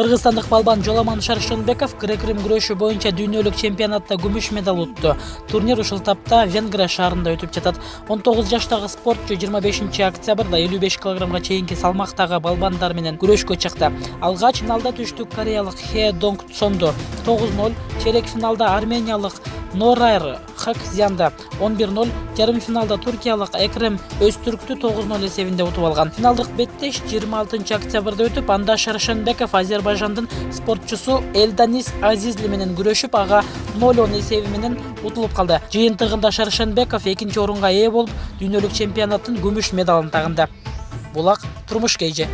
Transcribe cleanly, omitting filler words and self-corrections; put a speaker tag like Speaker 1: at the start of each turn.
Speaker 1: Кыргызстандык балбан Жоламан Шаршенбеков грек-рим күрөшү боюнча дүйнөлүк чемпионатта күмүш медаль утту. Турнир ушул тапта Венгрия шаарында өтүп жатат. 19 жаштагы спортчу 25 октябрда 55 килограммга чейинки салмактагы балбандар менен күрөшкө чыкты. Алгач финалда түштүк кореялык Хе Донг Цонду 9-0, чейрек финалда армениялык Норайр Хакзянды 11-0, жарым финалда туркиялык Экрем Өзтүрктү 9-0 эсебинде утуп алган. Финалдык беттеш 26 октябрда өтүп, анда Шаршенбеков Азербайжандын спортчусу Элданис Азизли менен күрөшүп, ага 0-10 эсеби менен утулуп калды. Жыйынтыгында Шаршенбеков 2-орунга ээ болуп, дүйнөлүк чемпионаттын күмүш медалын тагынды. Булак турмуш кейжи.